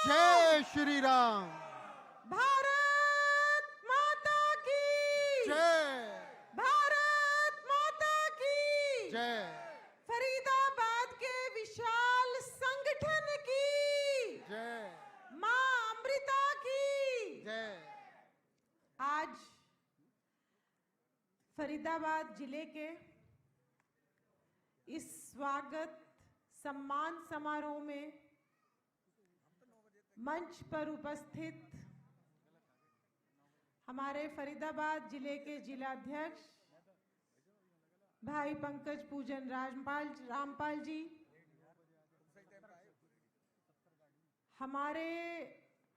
जय श्री राम। भारत माता की जय। भारत माता की जय। फरीदाबाद के विशाल संगठन की जय। मां अमृता की जय। आज फरीदाबाद जिले के इस स्वागत सम्मान समारोह में मंच पर उपस्थित हमारे फरीदाबाद जिले के जिलाध्यक्ष भाई पंकज पूजन रामपाल जी, हमारे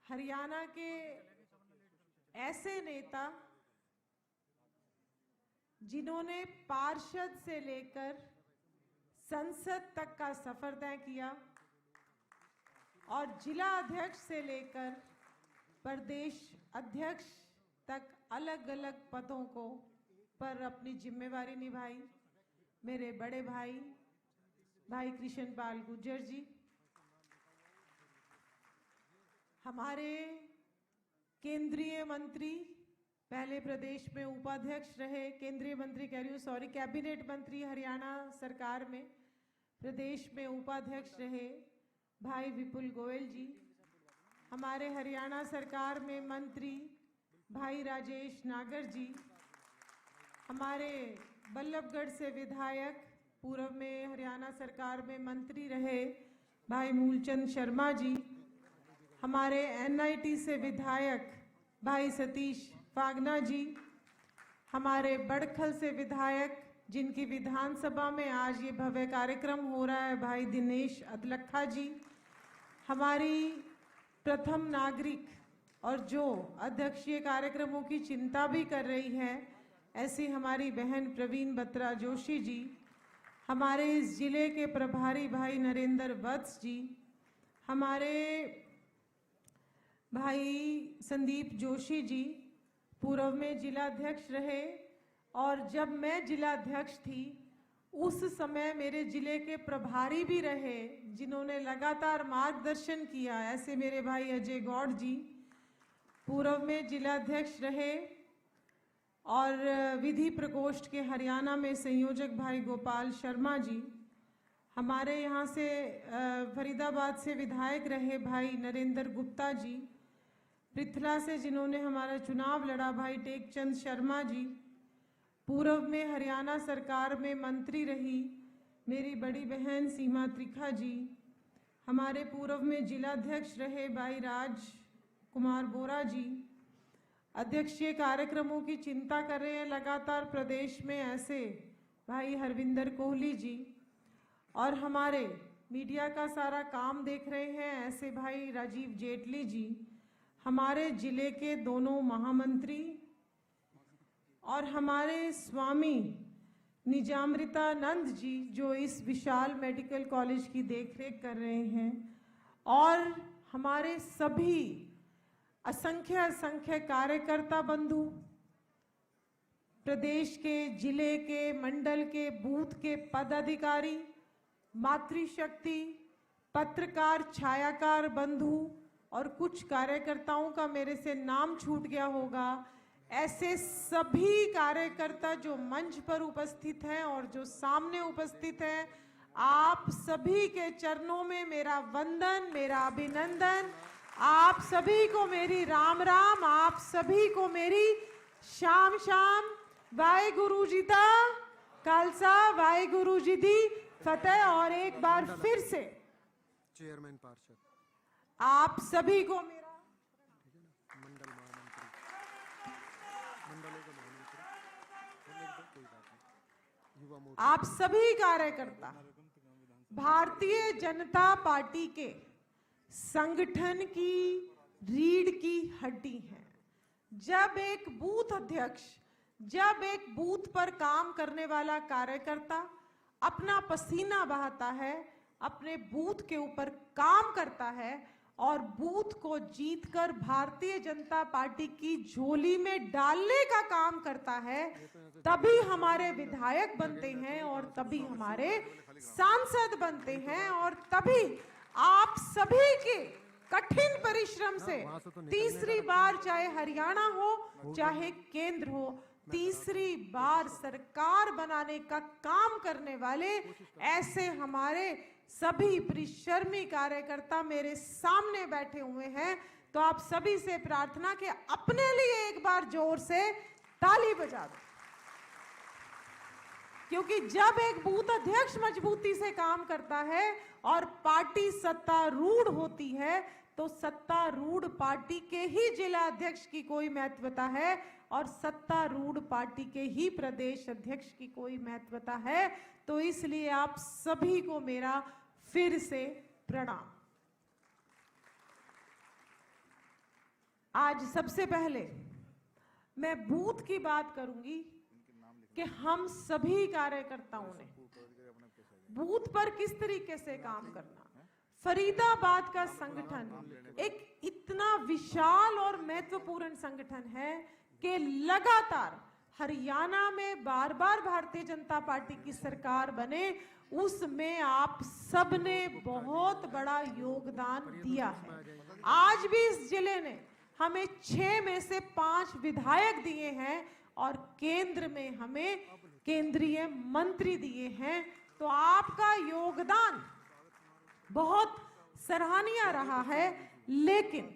हरियाणा के ऐसे नेता जिन्होंने पार्षद से लेकर संसद तक का सफर तय किया और जिला अध्यक्ष से लेकर प्रदेश अध्यक्ष तक अलग अलग पदों को पर अपनी जिम्मेवारी निभाई। मेरे बड़े भाई कृष्ण पाल गुर्जर जी, हमारे केंद्रीय मंत्री, पहले प्रदेश में उपाध्यक्ष रहे, केंद्रीय मंत्री कह रही हूँ, सॉरी, कैबिनेट मंत्री हरियाणा सरकार में, प्रदेश में उपाध्यक्ष रहे भाई विपुल गोयल जी, हमारे हरियाणा सरकार में मंत्री भाई राजेश नागर जी, हमारे बल्लभगढ़ से विधायक, पूर्व में हरियाणा सरकार में मंत्री रहे भाई मूलचंद शर्मा जी, हमारे एनआईटी से विधायक भाई सतीश फागना जी, हमारे बड़खल से विधायक जिनकी विधानसभा में आज ये भव्य कार्यक्रम हो रहा है भाई दिनेश अदलखा जी, हमारी प्रथम नागरिक और जो अध्यक्षीय कार्यक्रमों की चिंता भी कर रही है ऐसी हमारी बहन प्रवीण बत्रा जोशी जी, हमारे इस जिले के प्रभारी भाई नरेंद्र वत्स जी, हमारे भाई संदीप जोशी जी, पूर्व में जिलाध्यक्ष रहे और जब मैं जिलाध्यक्ष थी उस समय मेरे जिले के प्रभारी भी रहे जिन्होंने लगातार मार्गदर्शन किया, ऐसे मेरे भाई अजय गौड़ जी, पूर्व में जिलाध्यक्ष रहे और विधि प्रकोष्ठ के हरियाणा में संयोजक भाई गोपाल शर्मा जी, हमारे यहाँ से फरीदाबाद से विधायक रहे भाई नरेंद्र गुप्ता जी, पृथला से जिन्होंने हमारा चुनाव लड़ा भाई टेकचंद शर्मा जी, पूर्व में हरियाणा सरकार में मंत्री रही मेरी बड़ी बहन सीमा त्रिखा जी, हमारे पूर्व में जिलाध्यक्ष रहे भाई राज कुमार बोरा जी, अध्यक्षीय कार्यक्रमों की चिंता कर रहे हैं लगातार प्रदेश में ऐसे भाई हरविंदर कोहली जी, और हमारे मीडिया का सारा काम देख रहे हैं ऐसे भाई राजीव जेटली जी, हमारे जिले के दोनों महामंत्री और हमारे स्वामी निजामृतानंद जी जो इस विशाल मेडिकल कॉलेज की देखरेख कर रहे हैं, और हमारे सभी असंख्य कार्यकर्ता बंधु, प्रदेश के, जिले के, मंडल के, बूथ के पदाधिकारी, मातृशक्ति, पत्रकार, छायाकार बंधु और कुछ कार्यकर्ताओं का मेरे से नाम छूट गया होगा, ऐसे सभी कार्यकर्ता जो मंच पर उपस्थित हैं और जो सामने उपस्थित हैं, आप सभी के चरणों में मेरा वंदन, मेरा अभिनंदन, आप सभी को मेरी राम राम, आप सभी को मेरी शाम शाम वाहे गुरु जी दा खालसा वाहे गुरु जी दी फतेह। और एक बार फिर से चेयरमैन पार्षद आप सभी को मेरा मंडल महामंत्री, मंडलों के महामंत्री, युवा मोर्चा, आप सभी कार्यकर्ता भारतीय जनता पार्टी के संगठन की रीढ़ की हड्डी हैं। जब एक बूथ अध्यक्ष, जब एक बूथ पर काम करने वाला कार्यकर्ता अपना पसीना बहाता है, अपने बूथ के ऊपर काम करता है और बूथ को जीतकर भारतीय जनता पार्टी की झोली में डालने का काम करता है, तभी हमारे विधायक बनते हैं और तभी हमारे सांसद बनते हैं और तभी आप सभी के कठिन परिश्रम से वहाँ से तो निकलने तीसरी बार, चाहे हरियाणा हो चाहे केंद्र हो, तीसरी बार सरकार बनाने का काम करने वाले ऐसे हमारे सभी परिश्रमी कार्यकर्ता मेरे सामने बैठे हुए हैं। तो आप सभी से प्रार्थना कि अपने लिए एक बार जोर से ताली बजा दो, क्योंकि जब एक बूथ अध्यक्ष मजबूती से काम करता है और पार्टी सत्तारूढ़ होती है तो सत्तारूढ़ पार्टी के ही जिला अध्यक्ष की कोई महत्वता है और सत्तारूढ़ पार्टी के ही प्रदेश अध्यक्ष की कोई महत्वता है। तो इसलिए आप सभी को मेरा फिर से प्रणाम। आज सबसे पहले मैं बूथ की बात करूंगी कि हम सभी कार्यकर्ताओं ने बूथ पर किस तरीके से काम करना। फरीदाबाद का संगठन एक इतना विशाल और महत्वपूर्ण संगठन है कि लगातार हरियाणा में बार बार भारतीय जनता पार्टी की सरकार बने, उसमें आप सबने बहुत बड़ा योगदान दिया है। आज भी इस जिले ने हमें 6 में से 5 विधायक दिए हैं और केंद्र में हमें केंद्रीय मंत्री दिए हैं। तो आपका योगदान बहुत सराहनीय रहा है, लेकिन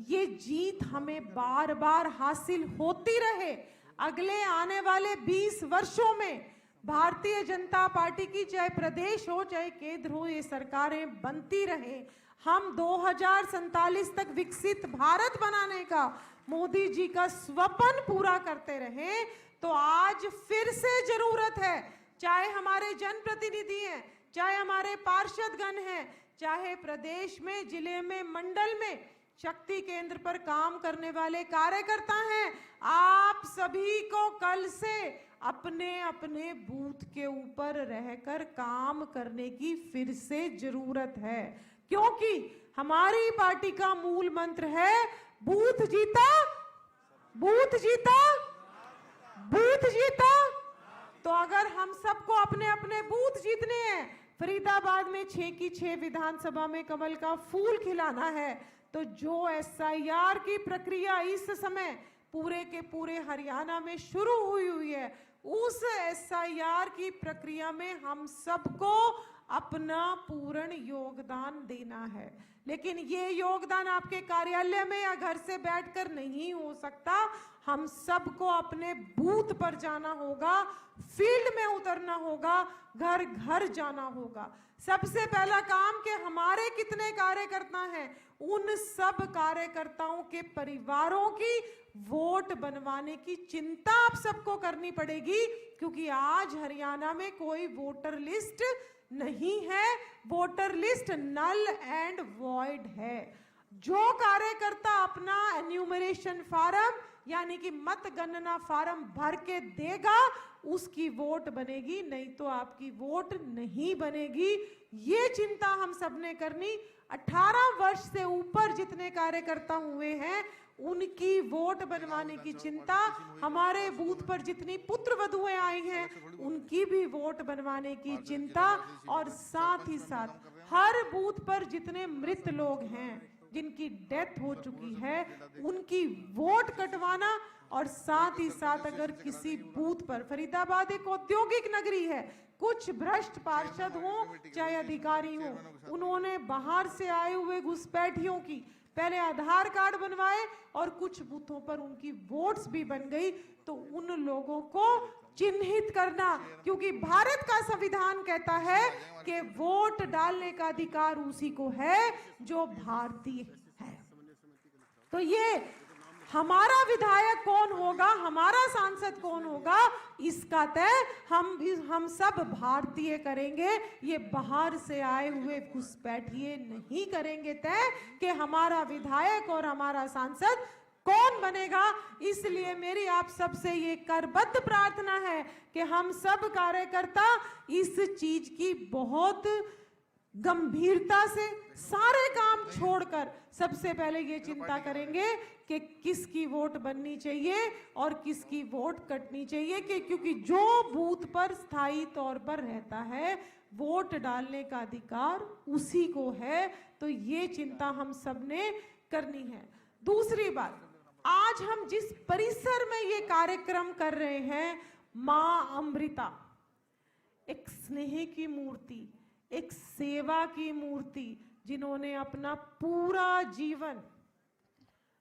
ये जीत हमें बार बार हासिल होती रहे। अगले आने वाले 20 वर्षों में भारतीय जनता पार्टी की चाहे प्रदेश हो चाहे केंद्र हो, ये सरकारें बनती रहे। हम 2047 तक विकसित भारत बनाने का मोदी जी का स्वप्न पूरा करते रहे। तो आज फिर से जरूरत है, चाहे हमारे जनप्रतिनिधि हैं, चाहे हमारे पार्षदगण हैं, चाहे प्रदेश में, जिले में, मंडल में, शक्ति केंद्र पर काम करने वाले कार्यकर्ता हैं, आप सभी को कल से अपने अपने बूथ के ऊपर रहकर काम करने की फिर से जरूरत है, क्योंकि हमारी पार्टी का मूल मंत्र है बूथ जीता, बूथ जीता, बूथ जीता। तो अगर हम सबको अपने अपने बूथ जीतने हैं, फरीदाबाद में 6 की 6 विधानसभा में कमल का फूल खिलाना है, तो जो SIR की प्रक्रिया इस समय पूरे के पूरे हरियाणा में शुरू हुई है, उस SIR की प्रक्रिया में हम सबको अपना पूर्ण योगदान देना है। लेकिन ये योगदान आपके कार्यालय में या घर से बैठकर नहीं हो सकता। हम सबको अपने बूथ पर जाना होगा, फील्ड में उतरना होगा, घर घर जाना होगा। सबसे पहला काम कि हमारे कितने कार्यकर्ता हैं, उन सब कार्यकर्ताओं के परिवारों की वोट बनवाने की चिंता आप सबको करनी पड़ेगी, क्योंकि आज हरियाणा में कोई वोटर लिस्ट नहीं है, voter list null and void है। जो कार्यकर्ता अपना एन्यूमरेशन फार्म यानी कि मतगणना फार्म भर के देगा, उसकी वोट बनेगी, नहीं तो आपकी वोट नहीं बनेगी। ये चिंता हम सबने करनी। 18 वर्ष से ऊपर जितने कार्यकर्ता हुए हैं, उनकी वोट बनवाने की चिंता। हमारे बूथ पर जितनी पुत्र वधुएं आई हैं, उनकी भी वोट बनवाने की चिंता। और साथ ही साथ हर बूथ पर जितने मृत लोग हैं, जिनकी डेथ हो चुकी है, उनकी वोट कटवाना। और साथ ही साथ अगर किसी बूथ पर, फरीदाबाद एक औद्योगिक नगरी है, कुछ भ्रष्ट पार्षद हो चाहे अधिकारी हो, उन्होंने बाहर से आए हुए घुसपैठियों की पहले आधार कार्ड बनवाए और कुछ बूथों पर उनकी वोट्स भी बन गई, तो उन लोगों को चिन्हित करना, क्योंकि भारत का संविधान कहता है कि वोट डालने का अधिकार उसी को है जो भारतीय है। तो ये हमारा विधायक कौन होगा, हमारा सांसद कौन होगा, इसका तय हम सब भारतीय करेंगे। ये बाहर से आए हुए घुसपैठिए नहीं करेंगे तय कि हमारा विधायक और हमारा सांसद कौन बनेगा। इसलिए मेरी आप सबसे ये करबद्ध प्रार्थना है कि हम सब कार्यकर्ता इस चीज की बहुत गंभीरता से सारे काम छोड़कर सबसे पहले ये चिंता करेंगे कि किसकी वोट बननी चाहिए और किसकी वोट कटनी चाहिए, कि क्योंकि जो बूथ पर स्थायी तौर पर रहता है वोट डालने का अधिकार उसी को है। तो ये चिंता हम सबने करनी है। दूसरी बात, आज हम जिस परिसर में ये कार्यक्रम कर रहे हैं, मां अमृता एक स्नेह की मूर्ति, एक सेवा की मूर्ति, जिन्होंने अपना पूरा जीवन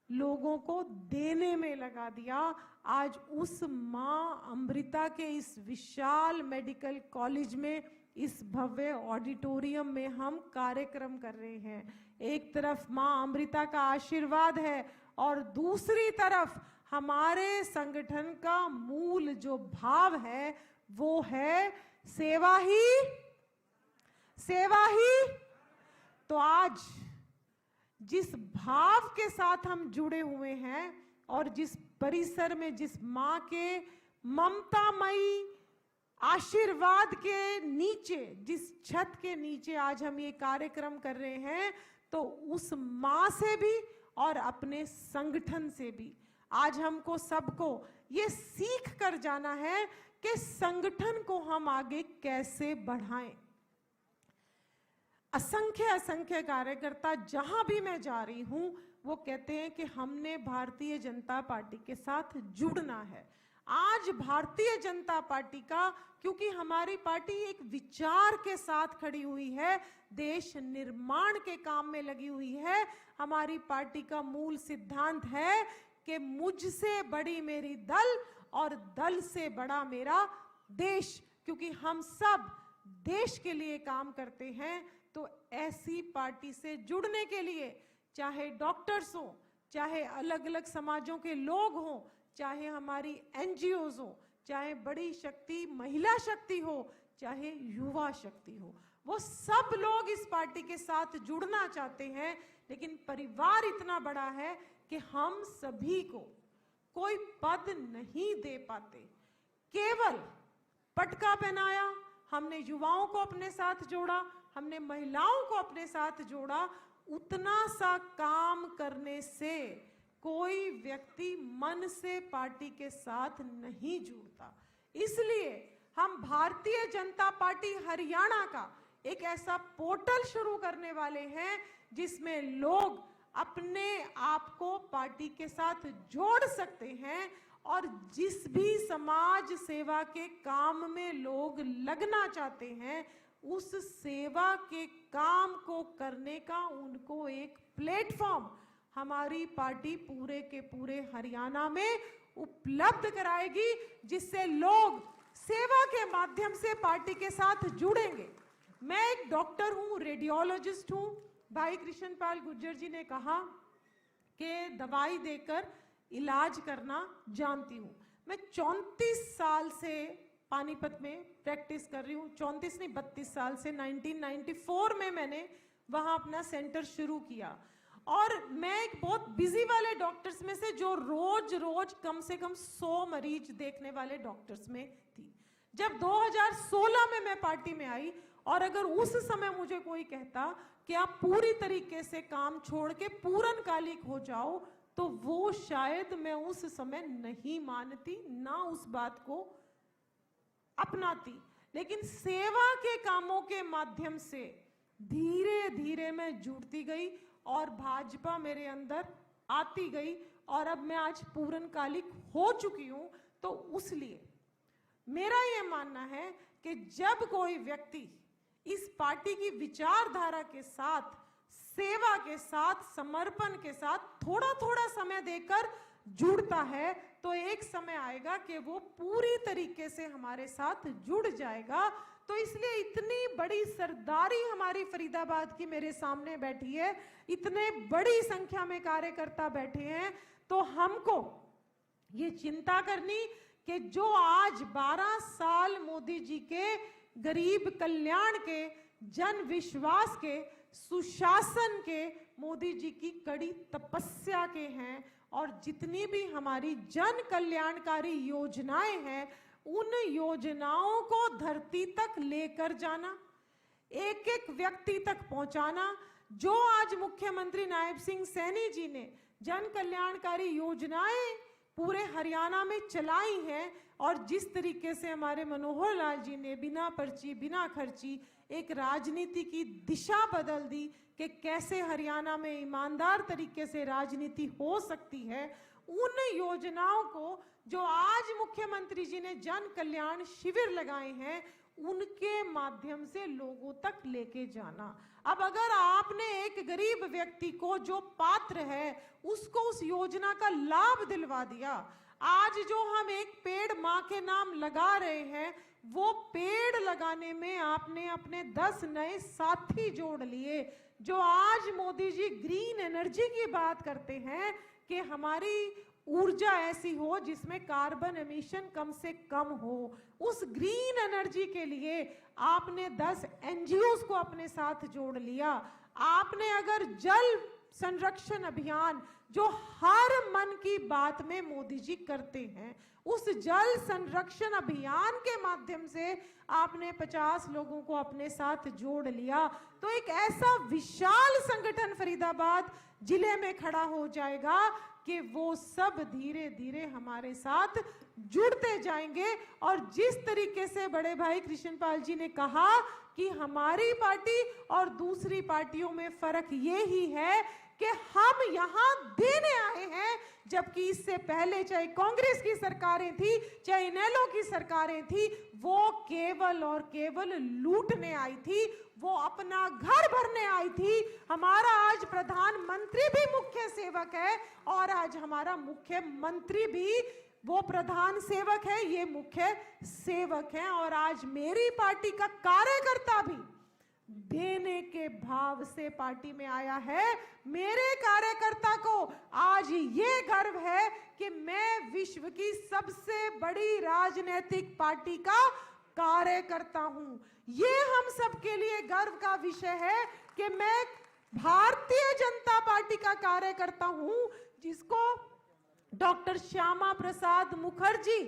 लोगों को देने में लगा दिया। आज उस मां अमृता के इस विशाल मेडिकल कॉलेज में, इस भव्य ऑडिटोरियम में हम कार्यक्रम कर रहे हैं। एक तरफ मां अमृता का आशीर्वाद है और दूसरी तरफ हमारे संगठन का मूल जो भाव है वो है सेवा ही सेवा ही। तो आज जिस भाव के साथ हम जुड़े हुए हैं और जिस परिसर में, जिस मां के ममतामयी आशीर्वाद के नीचे, जिस छत के नीचे आज हम ये कार्यक्रम कर रहे हैं, तो उस मां से भी और अपने संगठन से भी आज हमको सबको ये सीख कर जाना है कि संगठन को हम आगे कैसे बढ़ाएं। असंख्य कार्यकर्ता जहां भी मैं जा रही हूं वो कहते हैं कि हमने भारतीय जनता पार्टी के साथ जुड़ना है। आज भारतीय जनता पार्टी का, क्योंकि हमारी पार्टी एक विचार के साथ खड़ी हुई है, देश निर्माण के काम में लगी हुई है। हमारी पार्टी का मूल सिद्धांत है कि मुझसे बड़ी मेरी दल और दल से बड़ा मेरा देश, क्योंकि हम सब देश के लिए काम करते हैं। तो ऐसी पार्टी से जुड़ने के लिए, चाहे डॉक्टर्स हो, चाहे अलग अलग समाजों के लोग हों, चाहे हमारी एनजीओज हो, चाहे बड़ी शक्ति महिला शक्ति हो, चाहे युवा शक्ति हो, वो सब लोग इस पार्टी के साथ जुड़ना चाहते हैं। लेकिन परिवार इतना बड़ा है कि हम सभी को कोई पद नहीं दे पाते। केवल पटका पहनाया, हमने युवाओं को अपने साथ जोड़ा, हमने महिलाओं को अपने साथ जोड़ा, उतना सा काम करने से कोई व्यक्ति मन से पार्टी के साथ नहीं जुड़ता। इसलिए हम भारतीय जनता पार्टी हरियाणा का एक ऐसा पोर्टल शुरू करने वाले हैं जिसमें लोग अपने आप को पार्टी के साथ जोड़ सकते हैं और जिस भी समाज सेवा के काम में लोग लगना चाहते हैं, उस सेवा के काम को करने का उनको एक प्लेटफॉर्म हमारी पार्टी पूरे के पूरे हरियाणा में उपलब्ध कराएगी, जिससे लोग सेवा के माध्यम से पार्टी के साथ जुड़ेंगे। मैं एक डॉक्टर हूं, रेडियोलॉजिस्ट हूं। भाई कृष्ण पाल गुर्जर जी ने कहा कि दवाई देकर इलाज करना जानती हूं। मैं 34 साल से पानीपत में प्रैक्टिस कर रही हूँ। 34 नहीं, 32 साल से। 1994 में मैंने वहाँ अपना सेंटर शुरू किया और मैं एक बहुत बिजी वाले डॉक्टर्स में से, जो रोज रोज कम से कम 100 मरीज देखने वाले डॉक्टर्स में थी। जब 2016 में मैं पार्टी में आई और अगर उस समय मुझे कोई कहता कि आप पूरी तरीके से काम छोड़ के पूर्णकालिक हो जाओ, तो वो शायद मैं उस समय नहीं मानती, ना उस बात को अपनाती। लेकिन सेवा के कामों के माध्यम से धीरे धीरे मैं जुड़ती गई और भाजपा मेरे अंदर आती गई और अब मैं आज पूर्णकालिक हो चुकी हूं। तो उसलिए मेरा ये मानना है कि जब कोई व्यक्ति इस पार्टी की विचारधारा के साथ, सेवा के साथ, समर्पण के साथ थोड़ा थोड़ा समय देकर जुड़ता है, तो एक समय आएगा कि वो पूरी तरीके से हमारे साथ जुड़ जाएगा। तो इसलिए इतनी बड़ी सरदारी हमारी फरीदाबाद की मेरे सामने बैठी है, इतने बड़ी संख्या में कार्यकर्ता बैठे हैं, तो हमको ये चिंता करनी कि जो आज 12 साल मोदी जी के गरीब कल्याण के, जन विश्वास के, सुशासन के, मोदी जी की कड़ी तपस्या के हैं और जितनी भी हमारी जन कल्याणकारी योजनाएं हैं, उन योजनाओं को धरती तक लेकर जाना, एक एक व्यक्ति तक पहुंचाना। जो आज मुख्यमंत्री नायब सिंह सैनी जी ने जन कल्याणकारी योजनाएं पूरे हरियाणा में चलाई हैं और जिस तरीके से हमारे मनोहर लाल जी ने बिना पर्ची बिना खर्ची एक राजनीति की दिशा बदल दी कि कैसे हरियाणा में ईमानदार तरीके से राजनीति हो सकती है, उन योजनाओं को जो आज मुख्यमंत्री जी ने जन कल्याण शिविर लगाए हैं उनके माध्यम से लोगों तक लेके जाना। अब अगर आपने एक गरीब व्यक्ति को जो पात्र है उसको उस योजना का लाभ दिलवा दिया, आज जो हम एक पेड़ मां के नाम लगा रहे हैं वो पेड़ लगाने में आपने अपने 10 नए साथी जोड़ लिए। जो आज मोदी जी ग्रीन एनर्जी की बात करते हैं कि हमारी ऊर्जा ऐसी हो जिसमें कार्बन एमिशन कम से कम हो, उस ग्रीन एनर्जी के लिए आपने 10 एनजीओस को अपने साथ जोड़ लिया। आपने अगर जल संरक्षण अभियान जो हर मन की बात में मोदी जी करते हैं, उस जल संरक्षण अभियान के माध्यम से आपने 50 लोगों को अपने साथ जोड़ लिया, तो एक ऐसा विशाल संगठन फरीदाबाद जिले में खड़ा हो जाएगा कि वो सब धीरे धीरे हमारे साथ जुड़ते जाएंगे। और जिस तरीके से बड़े भाई कृष्णपाल जी ने कहा कि हमारी पार्टी और दूसरी पार्टियों में फर्क ये ही है कि हम यहाँ देने आए हैं, जबकि इससे पहले चाहे कांग्रेस की सरकारें थी चाहे इनेलो की सरकारें थी, वो केवल और केवल लूटने आई थी, वो अपना घर भरने आई थी। हमारा आज प्रधानमंत्री भी मुख्य सेवक है और आज हमारा मुख्यमंत्री भी वो प्रधान सेवक है, ये मुख्य सेवक है। और आज मेरी पार्टी का कार्यकर्ता भी देने के भाव से पार्टी में आया है। मेरे कार्यकर्ता को आज ये गर्व है कि मैं विश्व की सबसे बड़ी राजनीतिक पार्टी का कार्यकर्ता हूं। ये हम सबके लिए गर्व का विषय है कि मैं भारतीय जनता पार्टी का कार्यकर्ता हूं, जिसको डॉक्टर श्यामा प्रसाद मुखर्जी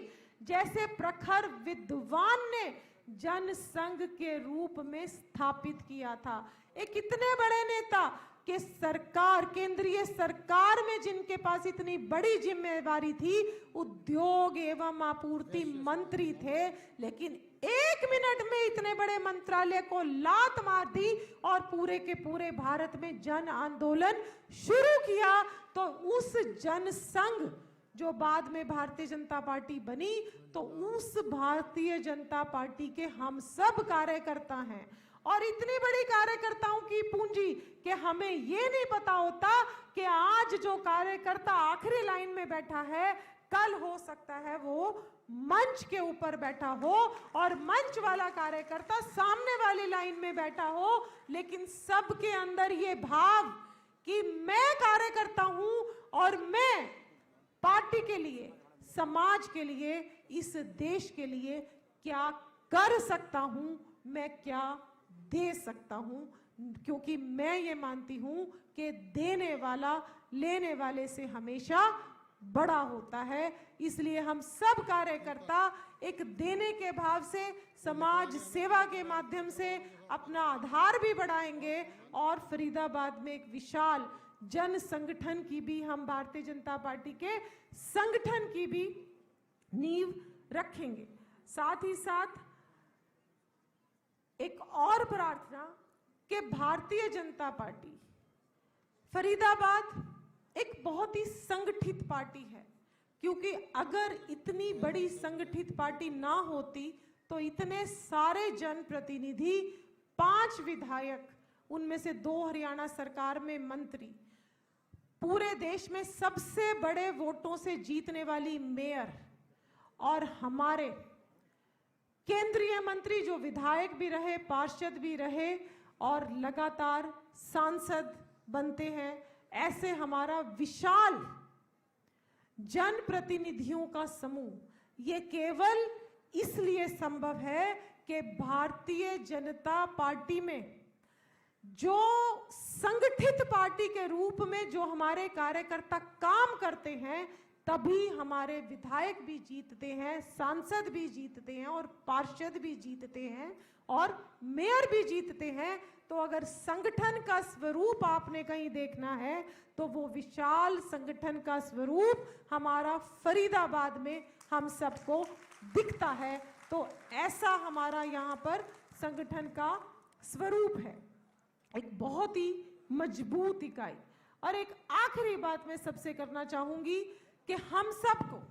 जैसे प्रखर विद्वान ने जन संघ के रूप में स्थापित किया था। एक इतने बड़े नेता कि सरकार, केंद्रीय सरकार में जिनके पास इतनी बड़ी जिम्मेवारी थी, उद्योग एवं आपूर्ति मंत्री थे, लेकिन 1 मिनट में इतने बड़े मंत्रालय को लात मार दी और पूरे के पूरे भारत में जन आंदोलन शुरू किया। तो उस जन संघ जो बाद में भारतीय जनता पार्टी बनी, तो उस भारतीय जनता पार्टी के हम सब कार्यकर्ता हैं। और इतनी बड़ी कार्यकर्ताओं की पूंजी कि हमें ये नहीं पता होता कि आज जो कार्यकर्ता आखिरी लाइन में बैठा है, कल हो सकता है वो मंच के ऊपर बैठा हो और मंच वाला कार्यकर्ता सामने वाली लाइन में बैठा हो, लेकिन सबके अंदर ये भाव कि मैं कार्यकर्ता हूं और मैं पार्टी के लिए, समाज के लिए, इस देश के लिए क्या कर सकता हूं, मैं क्या दे सकता हूं, क्योंकि मैं ये मानती हूं कि देने वाला लेने वाले से हमेशा बड़ा होता है। इसलिए हम सब कार्यकर्ता एक देने के भाव से, समाज सेवा के माध्यम से अपना आधार भी बढ़ाएंगे और फरीदाबाद में एक विशाल जन संगठन की भी, हम भारतीय जनता पार्टी के संगठन की भी नींव रखेंगे। साथ ही साथ एक और प्रार्थना कि भारतीय जनता पार्टी फरीदाबाद एक बहुत ही संगठित पार्टी है, क्योंकि अगर इतनी बड़ी संगठित पार्टी ना होती तो इतने सारे जनप्रतिनिधि, 5 विधायक, उनमें से 2 हरियाणा सरकार में मंत्री, पूरे देश में सबसे बड़े वोटों से जीतने वाली मेयर और हमारे केंद्रीय मंत्री जो विधायक भी रहे, पार्षद भी रहे और लगातार सांसद बनते हैं, ऐसे हमारा विशाल जनप्रतिनिधियों का समूह, ये केवल इसलिए संभव है कि भारतीय जनता पार्टी में जो संगठित पार्टी के रूप में जो हमारे कार्यकर्ता काम करते हैं, तभी हमारे विधायक भी जीतते हैं, सांसद भी जीतते हैं और पार्षद भी जीतते हैं और मेयर भी जीतते हैं। तो अगर संगठन का स्वरूप आपने कहीं देखना है तो वो विशाल संगठन का स्वरूप हमारा फरीदाबाद में हम सबको दिखता है। तो ऐसा हमारा यहाँ पर संगठन का स्वरूप है, एक बहुत ही मजबूत इकाई। और एक आखिरी बात मैं सबसे करना चाहूंगी कि हम सबको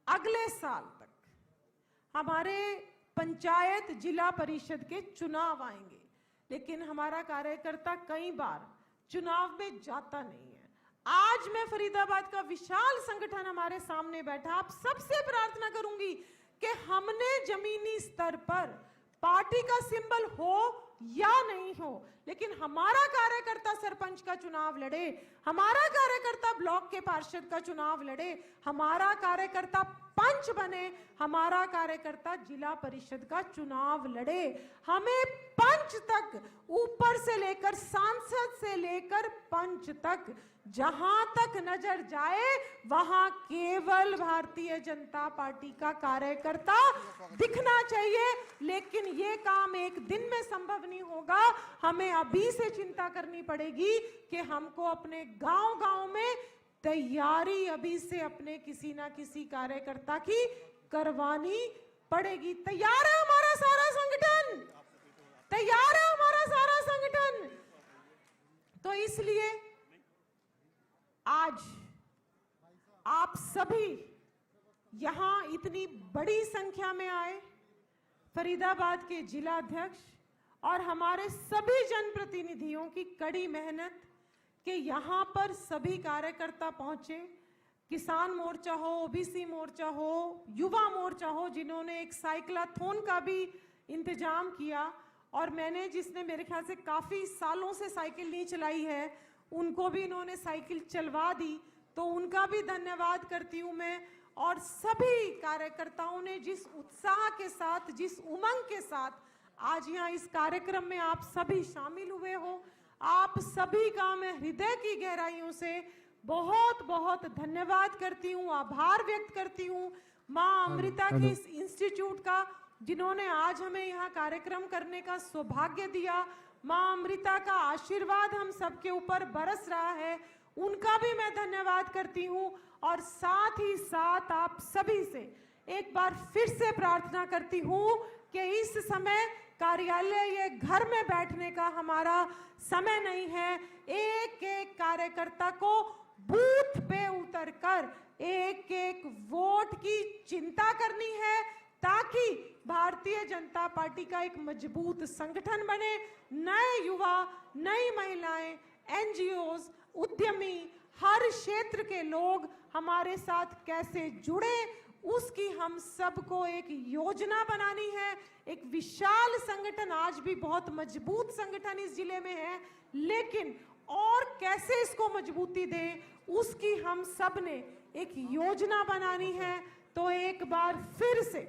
अगले साल तक हमारे पंचायत जिला परिषद के चुनाव आएंगे, लेकिन हमारा कार्यकर्ता कई बार चुनाव में जाता नहीं है। आज मैं फरीदाबाद का विशाल संगठन हमारे सामने बैठा, आप सबसे प्रार्थना करूंगी कि हमने जमीनी स्तर पर पार्टी का सिंबल हो या नहीं हो, लेकिन हमारा कार्यकर्ता सरपंच का चुनाव लड़े, हमारा कार्यकर्ता ब्लॉक के पार्षद का चुनाव लड़े, हमारा कार्यकर्ता पंच बने, हमारा कार्यकर्ता जिला परिषद का चुनाव लड़े। हमें पंच तक, ऊपर से लेकर सांसद से लेकर पंच तक, जहां तक नजर जाए वहां केवल भारतीय जनता पार्टी का कार्यकर्ता दिखना चाहिए। लेकिन ये काम एक दिन में संभव नहीं होगा, हमें अभी से चिंता करनी पड़ेगी कि हमको अपने गांव-गांव में तैयारी अभी से अपने किसी ना किसी कार्यकर्ता की करवानी पड़ेगी। तैयार है हमारा सारा संगठन, तैयार है हमारा सारा संगठन। तो इसलिए आज आप सभी यहां इतनी बड़ी संख्या में आए, फरीदाबाद के जिला अध्यक्ष और हमारे सभी जनप्रतिनिधियों की कड़ी मेहनत कि यहां पर सभी कार्यकर्ता पहुंचे, किसान मोर्चा हो, ओबीसी मोर्चा हो, युवा मोर्चा हो, जिन्होंने एक साइक्लाथॉन का भी इंतजाम किया, और मैंने, जिसने मेरे ख्याल से काफी सालों से साइकिल नहीं चलाई है, उनको भी इन्होंने साइकिल चलवा दी, तो उनका भी धन्यवाद करती हूं मैं। और सभी कार्यकर्ताओं ने जिस उत्साह के साथ, जिस उमंग के साथ आज यहाँ इस कार्यक्रम में आप सभी शामिल हुए हो, आप सभी का मैं हृदय की गहराइयों से बहुत बहुत धन्यवाद करती हूँ, आभार व्यक्त करती हूँ माँ अमृता के इस इंस्टीट्यूट का, जिन्होंने आज हमें यहाँ कार्यक्रम करने का सौभाग्य दिया। माँ अमृता का आशीर्वाद हम सबके ऊपर बरस रहा है, उनका भी मैं धन्यवाद करती हूँ। और साथ ही साथ आप सभी से एक बार फिर से प्रार्थना करती हूँ कि इस समय कार्यालय या घर में बैठने का हमारा समय नहीं है। एक एक कार्यकर्ता को बूथ पे उतरकर एक एक वोट की चिंता करनी है, ताकि भारतीय जनता पार्टी का एक मजबूत संगठन बने। नए युवा, नई महिलाएं, एनजीओज, उद्यमी, हर क्षेत्र के लोग हमारे साथ कैसे जुड़े, उसकी हम सबको एक योजना बनानी है। एक विशाल संगठन, आज भी बहुत मजबूत संगठन इस जिले में है, लेकिन और कैसे इसको मजबूती दें, उसकी हम सब ने एक योजना बनानी है। तो एक बार फिर से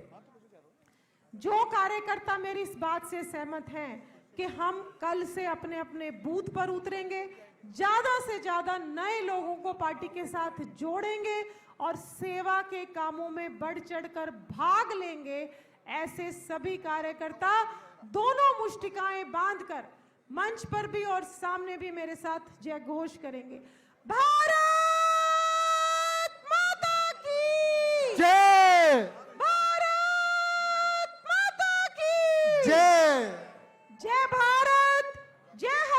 जो कार्यकर्ता मेरी इस बात से सहमत हैं कि हम कल से अपने अपने बूथ पर उतरेंगे, ज्यादा से ज्यादा नए लोगों को पार्टी के साथ जोड़ेंगे और सेवा के कामों में बढ़ चढ़कर भाग लेंगे, ऐसे सभी कार्यकर्ता दोनों मुष्टिकाएं बांधकर मंच पर भी और सामने भी मेरे साथ जय घोष करेंगे। भारत